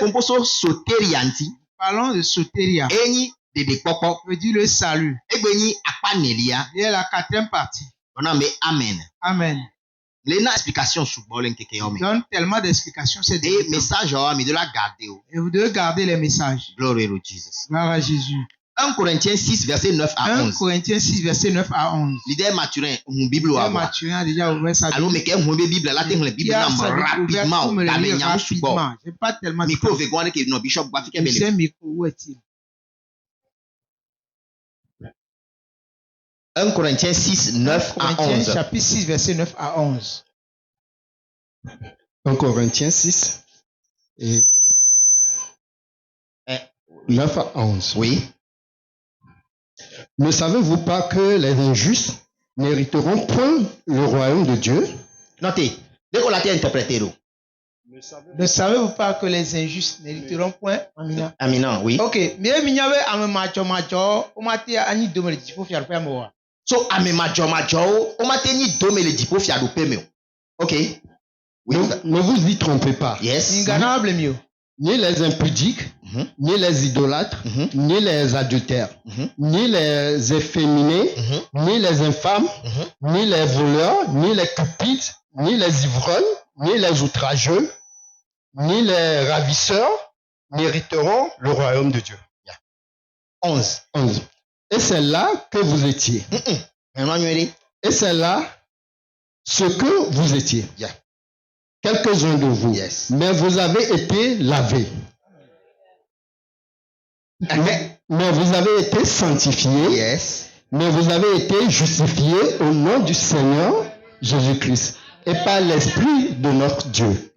composo soterianti. Parlons de soteria. Eni de popo. Veut dire le salut. Egbeni akpanelia. Et la quatrième partie. On a mis amen. Amen. Lena explication sur bolen keke Il yomi. donne tellement d'explications. C'est Et message mi de la garder. Et vous devez garder les messages. Glory to Jesus. Gloire à Jésus. 1 Corinthiens 6 verset 9 à 1 11. Corinthiens 6 verset 9 à 11. Leader Mathurin, mon Bible Le wa. Mathurin a déjà ouvert sa Alors mais qu'est-ce que Bible là t'es le Bible là rapidement rapidement. J'ai pas tellement de micro temps. veut que non bishop va faire C'est un micro, où est-il? 1 Corinthiens 6 9 à 11. Chapitre 6 verset 9 à 11. 1 Corinthiens 6 et 9 à 11. Oui. Ne savez-vous pas que les injustes n'hériteront point le royaume de Dieu? Notez, dès qu'on l'a interprété. Ne savez-vous pas que les injustes n'hériteront point? Amina. Amina, oui. Ok. Mais minyawe ame macho omate ani domele tipo fiar pe mo. So ame macho o mate ni domele tipo fiar pe me. Ok. Oui. Ne vous y trompez pas. Yes. Inganable mieux. Ni les impudiques, ni les idolâtres, ni les adultères, ni les efféminés, ni les infâmes, ni les voleurs, ni les cupides, ni les ivrognes, ni les outrageux, ni les ravisseurs n'hériteront le royaume de Dieu. 11. Et c'est là que vous étiez. Et c'est là ce que vous étiez. Quelques-uns de vous. Yes. Mais vous avez été lavés. Mais vous avez été sanctifiés. Yes. Mais vous avez été justifiés au nom du Seigneur Jésus-Christ et par l'Esprit de notre Dieu.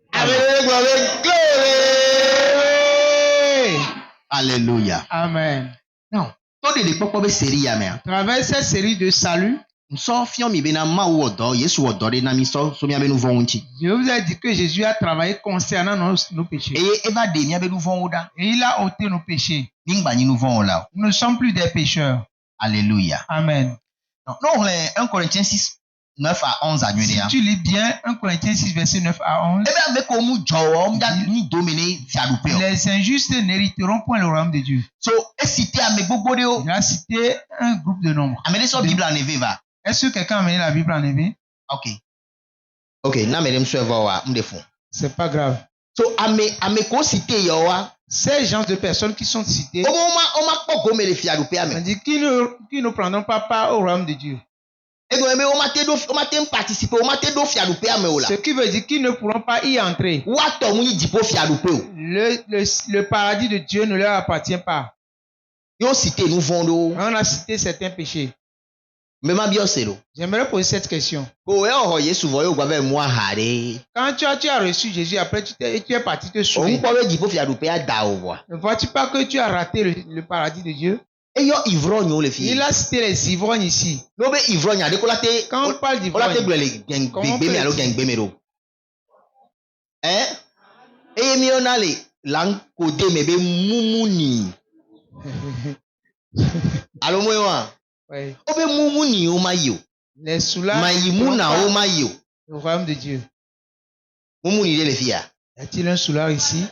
Alléluia. Amen. Non. Toi de l'époque pas série à À travers cette série de salut, so fion mi bena ma wodo Yesu wodo de na mi so mi abenu von nti. Je vous ai dit que Jésus a travaillé concernant nos péchés. Et eva de mi abenu von oda. Et il a ôté nos péchés. Ningba ni nous von là. Nous ne sommes plus des pécheurs. Alléluia. Amen. Non, 1 Corinthiens 6 9 à 11 à Si tu lis bien 1 Corinthiens 6 verset 9 à 11. Eh bien avec omu jowo ni dominer fiadupe. Les injustes n'hériteront point le royaume de Dieu. So e cité ame gbogbo de o. Il a cité un groupe de nombres. Amene so Bible en eve va. Est-ce que quelqu'un a amené la Bible en éveil? Ok, na me dem so eva wa mdefo. C'est pas grave. So ame ko cité yo wa. Ces genres de personnes qui sont citées, On m'a pas gommé les fiadupe on ame. dit qui ne prendront pas part au royaume de Dieu. E go eme o ma te participer, o ma te do fiadupe ame o la. Ce qui veut dire qu'ils ne pourront pas y entrer. Wa to mu yi dipo fiadupe o. Le paradis de Dieu ne leur appartient pas. Yo cité nous vondo. On a cité certains péchés. Mais ma bien c'est lo. J'aimerais poser cette question. Ko e o Yesu vo yo gba be mu ahare. Quand tu as reçu Jésus, après tu es parti te On sauver. ko be dipo fiadupe a da o wa. Ne vois-tu pas que tu as raté le paradis de Dieu? E yo ivrogne o le fi. Il a cité les ivrognes ici. No be ivrogne ade ko la te. Quand on parle O la te d'ivrogne, glele gbe mi alo gbe mi ro. E mi ona le lan ko de me be mumuni. Alo mo wa. ouais, O be mumuni o ma yo. les soulages Ma yimuna o ma yo. le royaume de Dieu. Mumuni de le fi ya. Y a-t-il un soulard ici?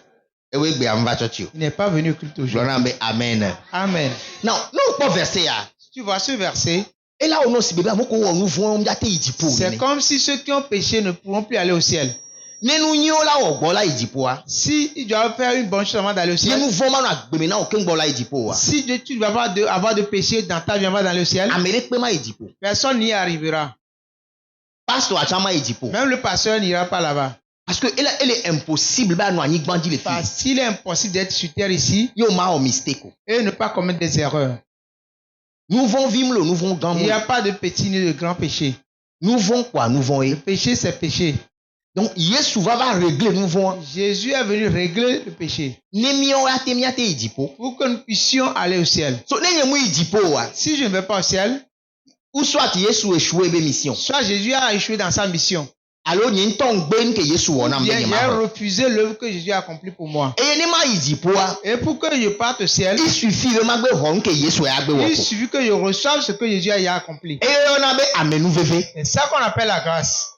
E we gbe am va church yo. Il n'est pas venu au culte aujourd'hui. Gloire be amen. Amen. Non, non pas verset ya. Tu vois ce verset? Et là on si bebe amoko wo nu fun o te ijipo. C'est comme si ceux qui ont péché ne pourront plus aller au ciel. Nenu yin o la wo gbo la ijipo a. Si ils doivent faire une bonne chose avant d'aller au ciel, Nenu fun ma na gbeme na o ke gbo la ijipo a. si tu vas avoir de péché dans ta vie avant d'aller au ciel, Amere pe ma ijipo. personne n'y arrivera. Pasteur a chama ijipo. Même le pasteur n'ira pas là-bas. Parce que elle est impossible ba no anyi gbandi le fi. Parce qu'il est impossible d'être sur terre ici Yo ma o mistake. et ne pas commettre des erreurs. Nous vont vimlo, nous vont grand. Il n'y a pas de petit ni de grand péché. Nous vont quoi? Nous vont Le péché, c'est péché. Donc Yesu va régler nous vont. Jésus est venu régler le péché Nemio a te miate ijipo. pour que nous puissions aller au ciel. So nenye mu ijipo wa. Si je ne vais pas au ciel, Ou soit Yesu échoué be mission. soit Jésus a échoué dans sa mission, Alors nyi ton gbe que Yesu wona ou bien mbenye il a ma. refusé l'œuvre que Jésus a accomplie pour moi. Et ni ma ijipo a. Et pour que je parte au ciel, Il suffit de ma gbe hon que Yesu ya gbe wo. il suffit que je reçoive ce que Jésus a accompli. Et on a be amenu veve. C'est ça qu'on appelle la grâce.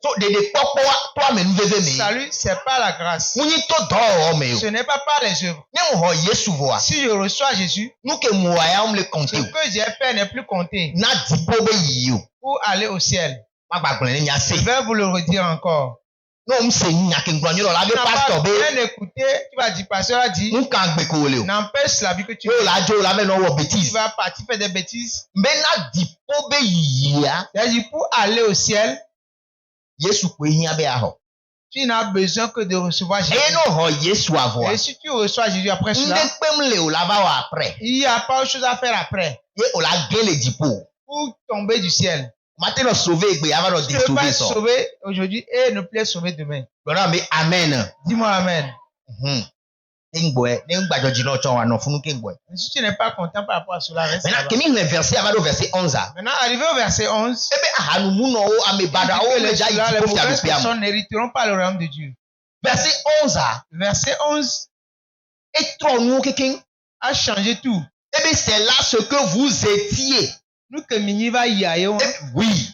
So de popo toi men veve me. Salut, c'est pas la grâce. Muni to do me. Ce n'est pas par les œuvres. Ne mo Yesu voa. Si je reçois Jésus, Nous que mo ya on le ce compter. que j'ai fait n'est plus compté Na dipo be yiyo. pour aller au ciel. Ma gbagbon ni nya Je se. vais vous le redire encore. No m se nya ke ngbanyo lo la Tu be n'as pastor pas be. bien écouté, tu vas dire, pasteur a dit, Nous kan gbe ko le o. n'empêche la vie que tu Yo la jo la be no wo tu bêtise. vas partir faire des bêtises. Mais na dipo be yiya. C'est-à-dire, pour aller au ciel, Yesu pe hian be aho. tu n'as besoin que de recevoir Jésus. E no ho Yesu avoa. Et si tu reçois Jésus après cela, Nde pem le o la ba wa après. il n'y a pas autre chose à faire après Ye o la ge le dipo. pour tomber du ciel. Maintenant sauver egbe ava no Tu ne peux pas sauver être so. sauvé aujourd'hui et ne plus être sauvé demain. Gbona me amen. Dis-moi Amen. Ngbo e, ne ngbajo jina cho wa no funu ke ngbo e. Et si tu n'es pas content par rapport à cela, reste Maintenant là-bas. kemi le verset ava do verset 11 a. Maintenant, arrivé au verset 11, Ebe ahanu mu no o ame il bada dit o que me les, ja ceux-là, les yi ko fi mauvaises adope am. personnes n'hériteront pas le royaume de Dieu. Verset 11 a. Verset 11 E tro nu keken. a changé tout. Ebe c'est là ce que vous étiez. Nous que mini va y aller, Oui.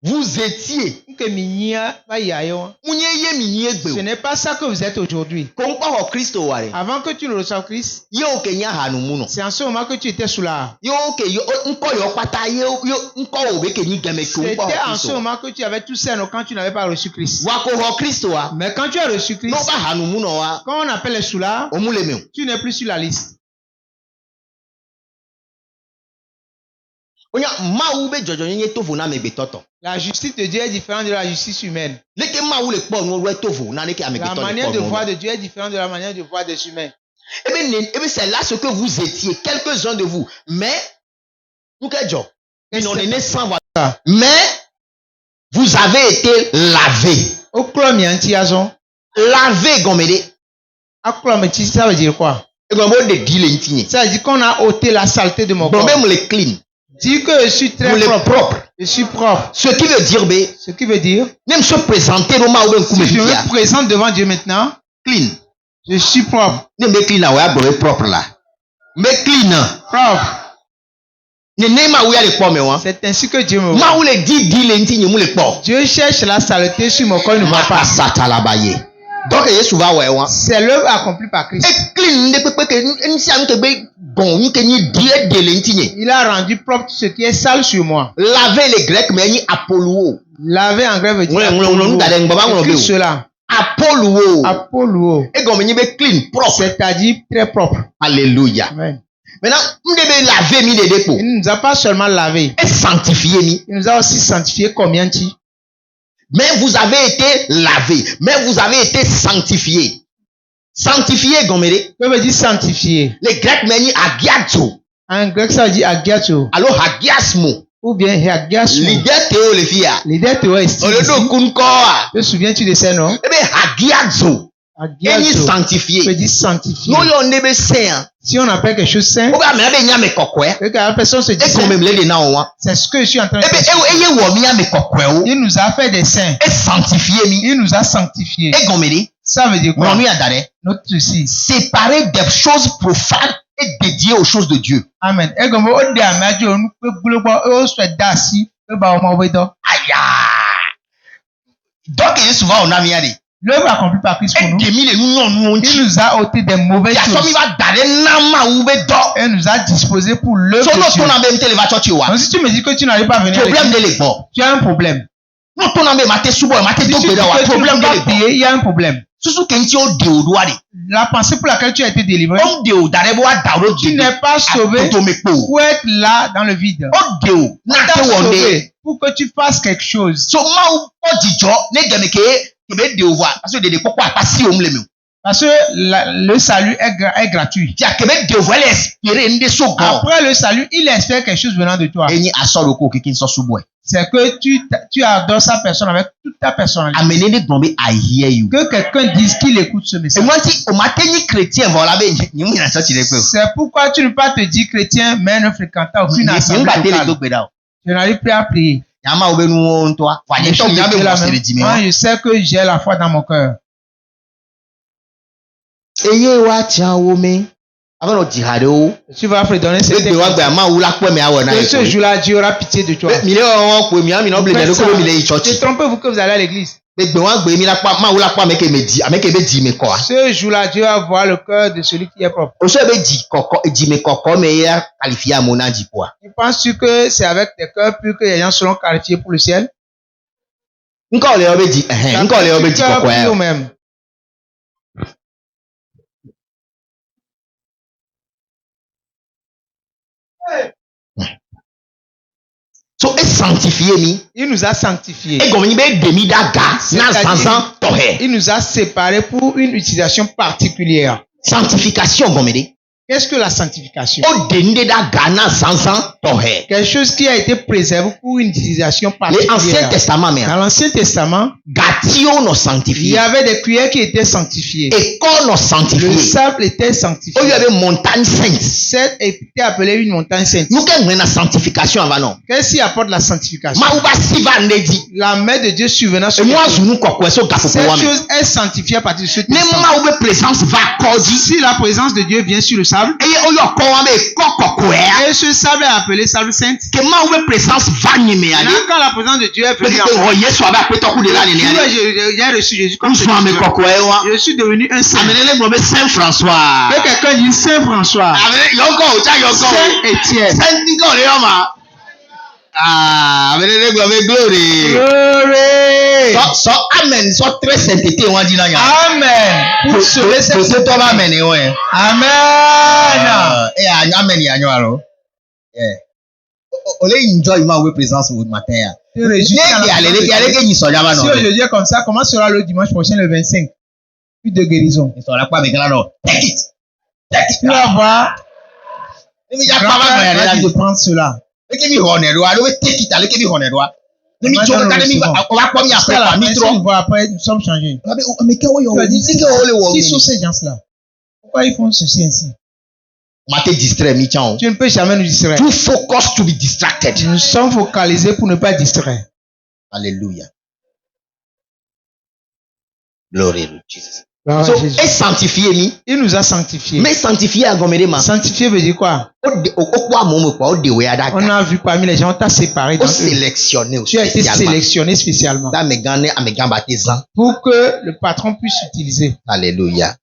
Vous étiez. nous que mini va y aller. Munye ye minye egbe Ce o. n'est pas ça que vous êtes aujourd'hui. Ko npa ho Kristo ware. Avant que tu ne reçoives Christ, Ye o ke nya hanu mu no. c'est en ce moment que tu étais sous la. Ye o ke yo nko yo pata ye yo nko o be ke ni game ko C'était npa ho en ce Kristo. moment que tu avais tout ça quand tu n'avais pas reçu Christ. Wa ko ho Kristo wa. Mais quand tu as reçu No Christ, ba hanu mu no wa. quand on appelle les sous-là, O mu le me o. tu n'es plus sur la liste. Onya ma wu be jojo nye tovo na me be toto. La justice de Dieu est différente de la justice humaine. Leke ma wu le kpo nu we tovo na leke ame be La toto. manière de voir de Dieu est différente de la manière de voir des humains. Ebe c'est là ce que vous étiez, quelques-uns de vous. Mais nous kejo. Ils n'ont né sans voir ça. Mais vous avez été lavés. Au clôme, il y a un tiazon. Lavés gomede. À clôme, ça veut dire quoi? E gombo de dile ntinye. Ça veut dire qu'on a ôté la saleté de mon corps. Gombe le clean. Dis que je suis très Vous le propre. propre. Je suis propre. Ce qui veut dire be Ce qui veut dire, même se présenter no ma wu nkume si je bia. me présente devant Dieu maintenant, Clean. je suis propre. Ne me clean na wa gbo propre là. Me clean. Propre. Ne ne ma wu ya le kpo me wa. C'est ainsi que Dieu me Ma voit. wu le di dile ntinye mu le kpo. Dieu cherche la saleté sur mon corps, il ne voit Ma pas. sata la baye. Donc Yesu va wa wa. C'est l'œuvre accomplie par Christ. E clean nde pepe ke nsi am ke be bon ni ke ni di e dele ntinye. Il a rendu propre tout ce qui est sale sur moi. Laver les Grecs mais ni apoluo. Laver en grève veut dire C'est cela. Apoluo. Apollo. Et comme ni be clean propre. C'est-à-dire très propre. Alléluia. Amen. Maintenant, nous devons laver mi de dépôt. Il ne nous a pas seulement lavé, Et sanctifier mi. il nous a aussi sanctifié combien de temps? Mais vous avez été lavé. Mais vous avez été sanctifié. Sanctifié gomere. Que veut dire sanctifié? Les Grecs mais ni agiato. En grec, ça veut dire agiato. Alors agiasmo. Ou bien agiasmo. L'idée théo le fia. L'idée te est On le ici. do kunkoa. Te souviens-tu de ces noms? Eh bien agiazo. Et ni Agiato sanctifié. veut dire sanctifié. No yo nebe saint. Si on appelle quelque chose saint, O ba me be nya me kokwe. que la personne se dit Et comme saint, me le de na o wa. c'est ce que je suis en train de Eh bien faire. eye wo mi ya me kokwe o. Il nous a fait des saints. Et sanctifié mi. Il nous a sanctifiés. Et gomere. Ça veut dire quoi? On lui a donné. Notre souci. Séparer des choses profanes et dédiées aux choses de Dieu. Amen. Et comme on dit à Dieu, on peut global, on souhaite d'assis, on va au mauvais dos. Aïe. Donc, il y a souvent, on a mis à dire. L'œuvre accomplie par Christ pour Et nous. demi les nous Il nous a ôté des mauvaises il y a choses. qui va donner nama ou be do. Et nous a disposé pour l'œuvre So no de Dieu. ton ambe mtele va chochi wa. Donc si tu me dis que tu n'arrives pas à venir avec Problème nous, de l'époque. tu as un problème. No ton ambe mate subo mate Si do tu dis beda wa que tu ne problème peux de pas l'époque. payer, il y a un problème. Susu kenti o de odware. La pensée pour laquelle tu as été délivré, On de o dare bo adaro tu de. n'es pas sauvé To me po. pour être là dans le vide. O de o On na t'a te wonde. sauvé pour que tu fasses quelque chose. So ma o jijo ne gemeke kebe de o wa. Parce que de poko apasi o mleme. Parce que le salut est gratuit. Ti akebe de o va espérer nde so go. Après le salut, il espère quelque chose venant de toi. Eni asoro ko kikin so subo. C'est que tu adores sa personne avec toute ta personnalité. Amenene gombe I hear you. Que quelqu'un dise qu'il écoute ce Et message. moi ti o mateni chrétien voilà be ni mu na so ti le pe. C'est pourquoi tu ne peux pas te dire chrétien, mais ne fréquentant aucune Ni assemblée ba tele to locale. gbeda o. Je n'arrive plus à prier. Yama o be nu won to wa. Wa Je ni to suis nya be là mo se même. le dimi Moi, wa. je sais que j'ai la foi dans mon cœur. Eye wa ti awo me. Avant de dire allô, Tu vas prédonner le cette devoir de ma ou la quoi mais à que ce jour-là, Dieu aura pitié de toi. mais on peut mieux mais non blé le ko mi le church. Trompez-vous que vous allez à l'église. Mais devoir gbe mi la quoi ma ou la quoi mais que me dit avec que dit me quoi. Ce jour-là, Dieu va voir le cœur de celui qui est propre. O se be dit koko dit me koko mais ya qualifié à mon dit quoi. Tu penses que c'est avec tes cœurs purs que les gens seront qualifiés pour le ciel? Encore les obe dit encore les obe dit koko. Même. So est sanctifié mi. Il nous a sanctifiés. Et comme il be demi daga na zanzan tohe. Il nous a séparés pour une utilisation particulière. Sanctification comme dit. Qu'est-ce que la sanctification? O dende daga na zanzan tohe. Quelque chose qui a été préservé pour une utilisation particulière. L'Ancien Testament mais dans l'Ancien Testament, gatio no il sanctifié. y avait des cuillères qui étaient sanctifiées. Et qu'on no Le sanctifié. sable était sanctifié. O y avait montagne sainte. Cette était appelée une montagne sainte. Nous qu'est na sanctification avant non. Qu'est-ce qui apporte la sanctification? Ma uba siva ndedi. La main de Dieu survenant sur Et moi les zunu kokwe so gapo cette pour moi. chose est sanctifiée à partir de ce Mais instant. ma ube présence va kodi. Si la présence de Dieu vient sur le sable, Et o yo ko wa me kokokwe. et ce sable est appelé sable sainte, Que ma ube présence va nyime là, ali. quand la présence de Dieu est Le venue, que o yesu aba pe to ku de la ni ali. j'ai reçu Jésus comme Nous sommes me kokwe wa. je suis devenu un saint. Amenele mo be Saint François. Que quelqu'un dit Saint François, Amene yoko o cha yoko. Saint Étienne. Saint Nico le yoma. Ah, amenele mo be glory. Glory. So amen so très sainteté on dit na nya. Amen. Pour sauver cette C'est toi amen e ouais. Amen. Amen ya nyo alo. Ole enjoy ma we présence au matin ya. Tu réjouis dans la présence de Dieu. Ni so jaba no. Si aujourd'hui est comme ça, comment sera le dimanche prochain, le 25? Plus de guérison. Ni so la kwa me kana no. Take it. Tu vas voir. Ni ja pa ba ya Grand-père la de prendre cela. Eke mi hone do alo we take it ale ke mi hone do. Ni mi jo ka ni mi o wa kwa mi Jusqu'à après la pa fin, mi si tro. on voit après, nous sommes changés. Mais que wo yo. Tu as dit, Ni ke ole wo. qui sont ces gens-là? Pourquoi ils font ceci ainsi? Mate distrait mi chan. Tu ne peux jamais nous distraire. Too focused to be distracted. Nous sommes focalisés pour ne pas distraire. Alléluia. Glory to Jesus. Gloire à So Jésus. est sanctifié mi. Il nous a sanctifiés. Mais sanctifié a gomede ma. Sanctifié veut dire quoi? O kwa mo mo kwa o de we ada. On a vu parmi les gens, on t'a séparé O d'entre eux. sélectionné Tu as été sélectionné spécialement Da me gane a me gamba tezan. pour que le patron puisse utiliser. Alléluia.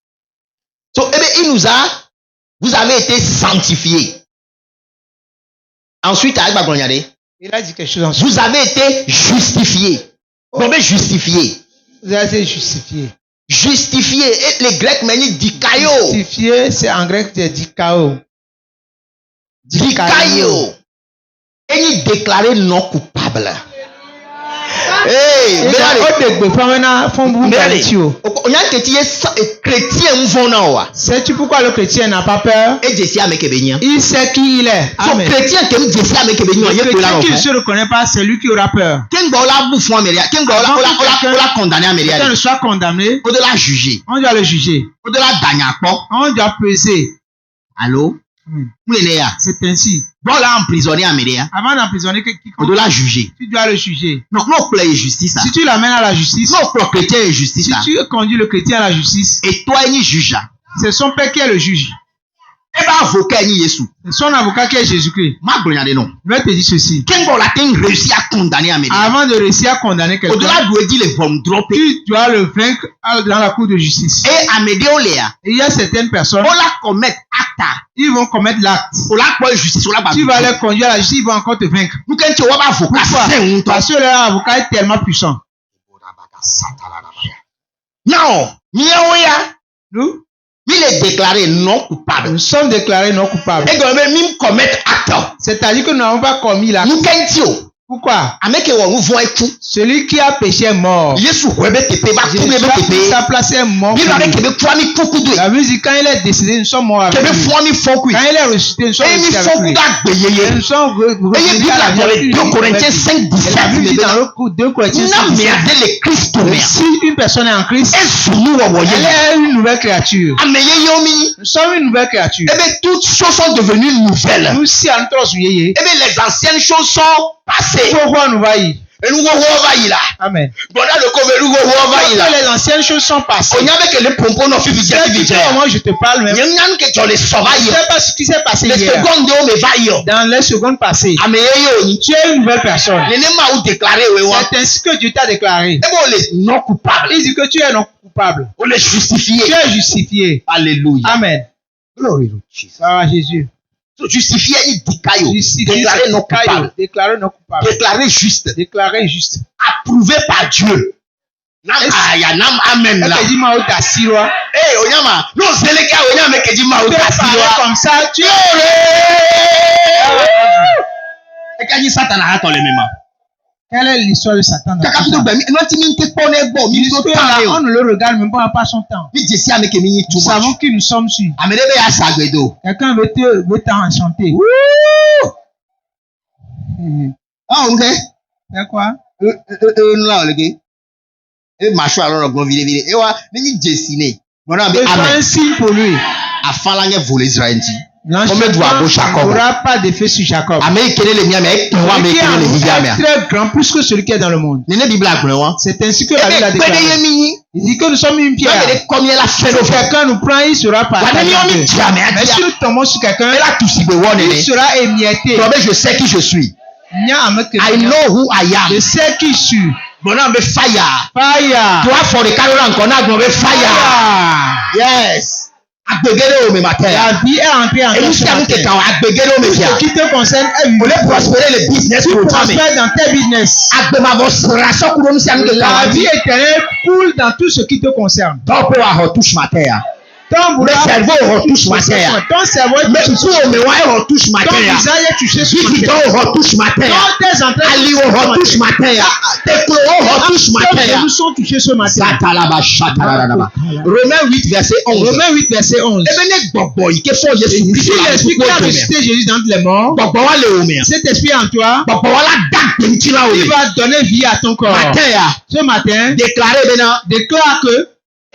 So, eh bien, vous avez été sanctifiés. Ensuite, avec Bagloniade, Il a dit quelque chose ensuite. vous avez été justifiés. Vous avez justifié. Vous avez été justifié. Justifié. Et les Grecs m'ont dit dikaio. Justifié, c'est en grec, c'est dikao. Dikaio. Et ils déclaré non coupable. Hey, mais on a que chrétien sais-tu pourquoi le chrétien n'a pas peur? et Jessie avec Kébénien. Il sait qui il est. So Amen. chrétien qui me Jessie avec Kébénien, il Le est là. chrétien qui ne se reconnaît pas, c'est lui qui aura peur. Quel la bouffe en Amélia, quel la condamné à Amélia. Quelqu'un ne soit condamné, On doit la juger. on doit le juger. On doit la gagner. On doit peser. Allô? C'est ainsi. Bon là emprisonné à Amélia. Avant d'emprisonner On quiconque, doit la juger. tu dois le juger. Non, non, plaît justice. Si tu l'amènes à la justice, Non, pro chrétien et justice. si tu conduis le chrétien à la justice, Et toi, il juge. c'est son père qui est le juge. Et bien, avocat, il est sous. C'est son avocat qui est Jésus-Christ. Ma gloriade non. Je vais te dire ceci. Quel bon la réussi à condamner Amélia. Avant de réussir à condamner quelqu'un, Au-delà doit dire les bombes droppées. tu dois le vaincre dans la cour de justice. Et Amédée Oléa. Et il y a certaines personnes, On la commettre acte. ils vont commettre l'acte. On la quoi justice. On la Tu vas les conduire à la justice, ils vont encore te vaincre. Nous, quand tu vois avocat, Pourquoi? c'est un temps. Parce que leur avocat est tellement puissant. Non. Nous, Il est déclaré non coupable. nous sommes déclarés non coupables. Et quand même commettre acte. C'est-à-dire que nous n'avons pas commis l'acte. Nous quand Pourquoi? avec nous voyons tout. Celui qui a péché est mort. Yesu webe tepe ba Jésus tout a webe pris tepe. sa place est mort. Bi pour ba nous. ke be kwami kuku do. La musique, quand il est décédé, nous sommes morts avec Ke be lui. fomi foku. Quand il est ressuscité, nous sommes Et mi ressuscités avec foku lui. da gbeyeye. Nous sommes Et revenus Bible à la dans vie. les 2 Corinthiens 5 Et la 17 Bible dit me dans le coup 2 Corinthiens na 5, me ade le Christ me. si une personne est en Christ, Et sunu wo elle ye. est une nouvelle créature. Ameye yomi. Nous sommes une nouvelle créature. Et bien toutes choses sont devenues nouvelles. Nous si en trois souillés. Et bien les anciennes choses sont passées. Pourquoi nous va y? Et nous voyons là. Amen. Bon, là, le couvert, nous voyons là. Quand les anciennes choses sont passées. On y avait que les pompons n'ont fait visiter. Moi, je te parle même. Il y a un que tu as les Je sauvages. ne sais pas ce qui s'est passé Les hier. secondes de me vaillent. Dans les secondes passées, Amélie, tu es une nouvelle personne. les n'est ou déclaré, C'est ainsi que Dieu t'a déclaré. et bon, les non coupables. Il dit que tu es non coupable. On les justifié. Tu es justifié. Alléluia. Amen. Glory to Jesus. Gloire à Jésus. Justifié, il dit caillou. Justifié, Déclaré c'est non coupable. déclaré non coupable. Déclaré juste. Déclaré juste. Approuvé par Dieu. Nam aya, nam amen là. Quand tu dis Mao Tassirwa, Eh, onyama. Non, c'est les gars, onyama qui dit ma tu outa parles comme ça, tu Et quand il Satan a attendu les mêmes. Quelle est l'histoire de Satan dans Kaka tout tout ça? ben, non ti min te connaît bon, mi so Jusque-là, tane on o. ne le regarde même pas, on n'a pas son temps. Mi jesi ame ke mi yin too Nous savons much. qui nous sommes sûrs. Amede be ya sagbedo. Quelqu'un veut t'enchanter. Ah, OK. C'est quoi? Nla olege. E ma sho alon ogbon vile. E wa ni jesi ne. Bona be Que soit un amen. signe pour lui. Afala nye vole Israel ti. L'enchaînement doit à Jacob. n'aura pas d'effet sur Jacob. Ame kele le mi ame e ton wa me Celui qui kele le mi est ame. très grand, plus que celui qui est dans le monde. Nene Bible agbre wa. C'est ainsi que la Bible a E be déclaré. ye mi yin. Il dit que nous sommes une Pierre. pierre. Comme la fait Si quelqu'un nous prend, il sera partagé. Mais si nous tombons sur quelqu'un, il sera émietté. Je sais qui je suis. I know who I am. Je sais qui je suis. Mon nom est fire. Fire. Toi, for the Caroline, qu'on a gros fire. Yes. Agbegere o me matin. La vie est entrée en Et nous sommes que quand agbegere o me ce qui te concerne est Pour les prospérer le business tu pour toi. prospères dans tes business. Agbema vos raso kuro nous sommes que La vie éternelle coule dans tout ce qui te concerne. Donc pour avoir touche matin. Ton Le cerveau retouche matin. Ton cerveau est Mais tout au me ouais retouche matin. ton visage est touché sur Qui matin. retouche matin. Ton tes entrailles Ali retouche matin. Tes clous retouche matin. nous sont touchés ce matin. Satalaba shataraba. Romains 8 verset 11. Romains 8 verset 11. Ebe ne gbogbo yi ke fo Yesu Si Kristo la l'esprit qui a ressuscité Jésus d'entre les morts, gbogbo wa le ome. cet esprit en toi, Gbogbo wa la dag penti la il ome. va donner vie à ton corps. Matin ya Ce matin, déclarer bena déclare que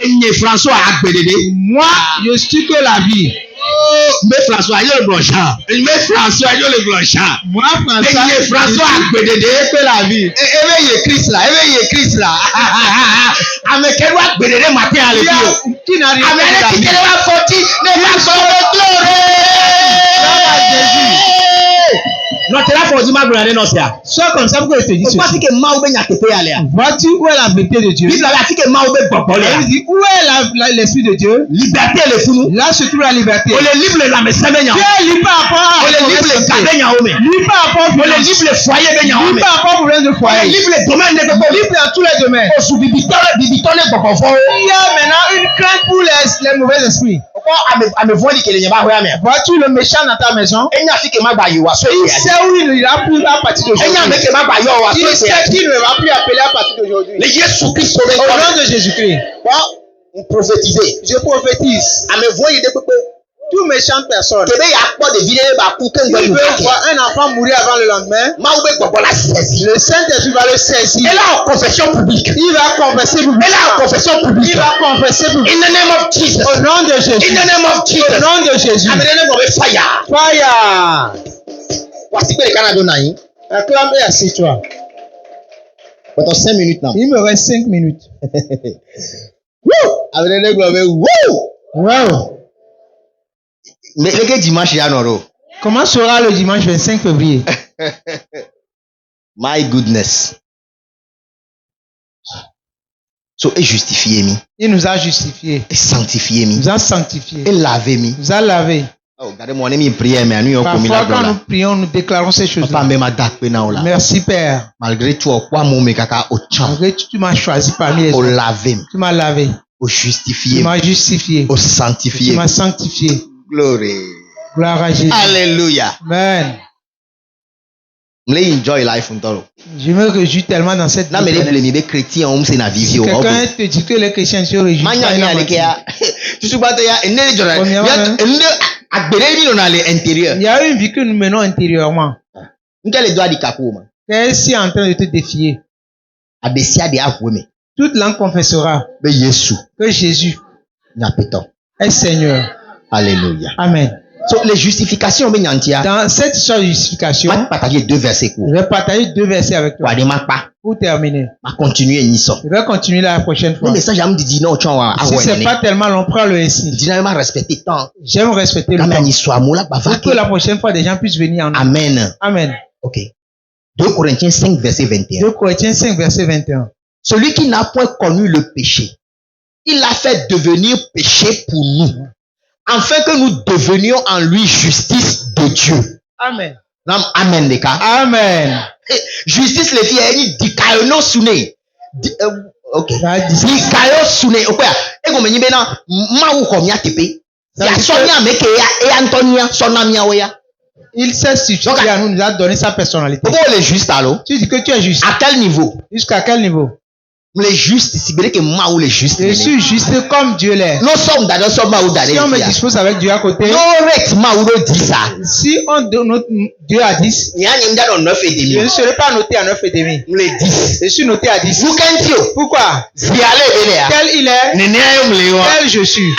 enye François agbedede. moi, je suis que la vie. Me François yo le blanchard. Me François yo le blanchard. Moi, Enye François agbedede que la vie. Ebe ye Christ la, ebe ye Christ la. Ame kedu agbedede matin ale bi. Qui n'a rien Ame fait de ne la ti vie. kele wa foti ne va so Non, tu l'as fait au ma grande nocia. Sois comme ça pour que je te dise Pourquoi ceci. c'est que ma oube n'y a que payer aller? Vois-tu où est la vérité de Dieu? Bible a dit que ma oube bobole. Il dit où est l'esprit de Dieu? Liberté le fou. Là se trouve la liberté. On le libre la messe benya. Tu es libre par rapport On à le libre le garden ya ome. libre par rapport On le libre le foyer benya ome. libre par rapport au problème de On le foyer. libre le domaine de bebo. Libre dans tous les domaines. O su bibitone bobo fo. Il y a maintenant une crainte pour les mauvais esprits. Pourquoi ame voli que le nyaba hoya me? Vois-tu le méchant dans ta maison? Enya fi que ma ba yiwa so Il ya. sait où il ira plus à partir d'aujourd'hui. Enya me que ma ba yo wa so Il ya. sait qu'il ne va plus appeler à partir d'aujourd'hui. Le Jésus Christ Au sauvé. nom de Jésus-Christ, Bon, on prophétiser. je prophétise. Ame voye de pepe. Toute méchante personne Kebe ya kpo de vidéo ba ku ken qui gbe veut voir un enfant mourir avant le lendemain, ma oube bobo la sesi. le Saint-Esprit va le saisir. Et là en confession publique. Il va confesser Et là en publiquement. confession Il publique. va confesser In publiquement. the name of Jesus. Au nom de In Jésus. the name of Au Jesus. nom de Jésus. I'm in the name of a fire. Fire. Wasi pe le Canada na yin. Acclame et assieds-toi. But on 5 minutes now. Il me reste 5 minutes. Woo! I'm in the name of a woo! Wow. Mais le dimanche ya noro. Comment sera le dimanche 25 février? My goodness. So et justifié mi. Il nous a justifiés. Et sanctifié mi. Il nous a sanctifiés. Et lavé mi. Il nous a lavés. Oh, regardez mon ami prière mais anu yo komi la Parfois, quand nous dola. prions, nous déclarons ces Papa choses-là. me ma dak pe na ola. Merci Père. Malgré tout quoi mon me kaka o chan. Malgré que tu m'as choisi parmi les O autres. lavé mi. Tu m'as lavé. O Tu justifié mi. m'as justifié. O Tu sanctifié. m'as sanctifié. Glory. Gloire à Jésus. Hallelujah. Amen. Mle enjoy life ntoro. Je me réjouis tellement dans cette Na me vie. le mi be chrétien on se na vivio. Quelqu'un te dit que les chrétiens se réjouissent. Manya pas ni ale ke ya. Tu su bato ya ene jora. Ya ene agbere ni no na le intérieur. Il y a une vie que nous menons intérieurement. Nkele doa di kapo ma. Qu'est-ce qui est en train de te défier? Abesia de akweme. Toute langue confessera Be Yesu que Jésus na peton. est Seigneur. Hallelujah. Amen. So, les justifications, Dans cette histoire de justification, je vais partager 2 versets courts. je vais partager 2 versets avec toi. Pour terminer. Je vais continuer Nisso. Je vais continuer la prochaine fois. Mais ça, j'ai dit non, tu vois. Si c'est pas tellement long, prends-le ainsi. J'aime respecter tant. J'aime respecter le temps. Pour que la prochaine fois, des gens puissent venir en Amen. Amen. Ok. 2 Corinthiens 5, verset 21. 2 Corinthiens 5, verset 21. Celui qui n'a point connu le péché, il l'a fait devenir péché pour nous, afin que nous devenions en lui justice de Dieu. Amen. Non, amen, les gars. Amen. Justice, les filles, il dit kayono sune. Ok. Dit kayo sune. Ok. Et comme你maintenant, ma ou comme ya tepe. Ya sonia meke ya et Antonia sonamia oya. Il s'est substitué à nous, nous a donné sa personnalité. Pourquoi on est juste alors? Tu dis que tu es juste. À quel niveau? Jusqu'à quel niveau? Les justes, c'est vrai que moi ou les justes. Je suis juste comme Dieu l'est. Nous sommes dans notre ma ou dans si on me dispose avec Dieu à côté. Non, rect ma ou dit ça. Si on donne Dieu à 10. Je ne serai pas noté à 9,5. Les 10. Je suis noté à 10. Vous can't pourquoi? Quel il est? Quel je suis?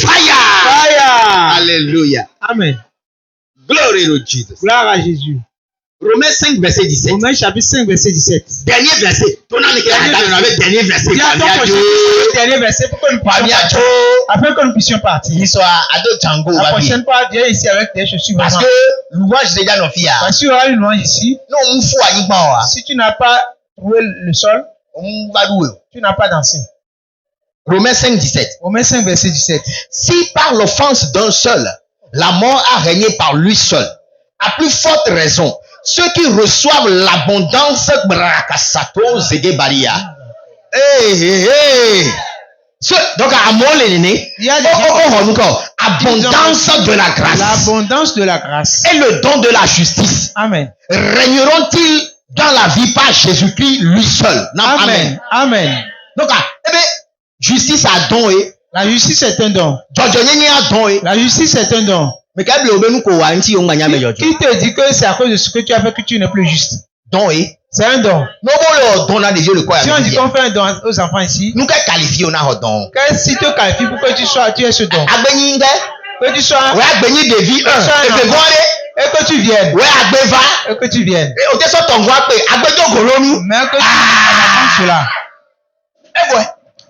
Fire. Alléluia. Amen. Glory to Jesus. Gloire à Jésus. Romains 5, verset 17. Romains chapitre 5, verset 17. Dernier verset. Dernier verset. Dernier verset pour que nous puissions partir. Afin que nous puissions partir. La prochaine fois, Dieu ici avec des chaussures. Parce que louange déjà nos filles. Parce qu'il y aura une louange ici. Non, si tu n'as pas trouvé le sol, tu n'as pas dansé. Romains 5, 17. Romains 5, verset 17. Si par l'offense d'un seul, la mort a régné par lui seul, à plus forte raison, ceux qui reçoivent l'abondance brakasato zegebaria. Donc à mon l'aîné, abondance de la grâce. L'abondance de la grâce. Et le don de la justice. Amen. Régneront-ils dans la vie par Jésus-Christ lui seul? Non, amen. Amen. Donc justice a don et la justice est un don. La justice est un don. Mais qui te dit que c'est à cause de ce que tu as fait que tu n'es plus juste? Don c'est un don. Si on dit qu'on fait un don aux enfants ici, nous qualifions un don. Si tu qualifies pour que tu aies ce don, que tu sois et que tu viennes, et que tu viennes, mais que tu apprends cela,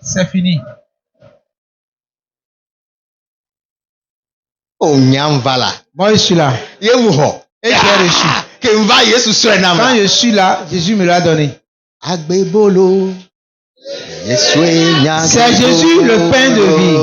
c'est fini. Oh, nyamvala. Moi, je suis là. Et j'ai reçu. Quand je suis là, Jésus me l'a donné. C'est Jésus le pain de vie.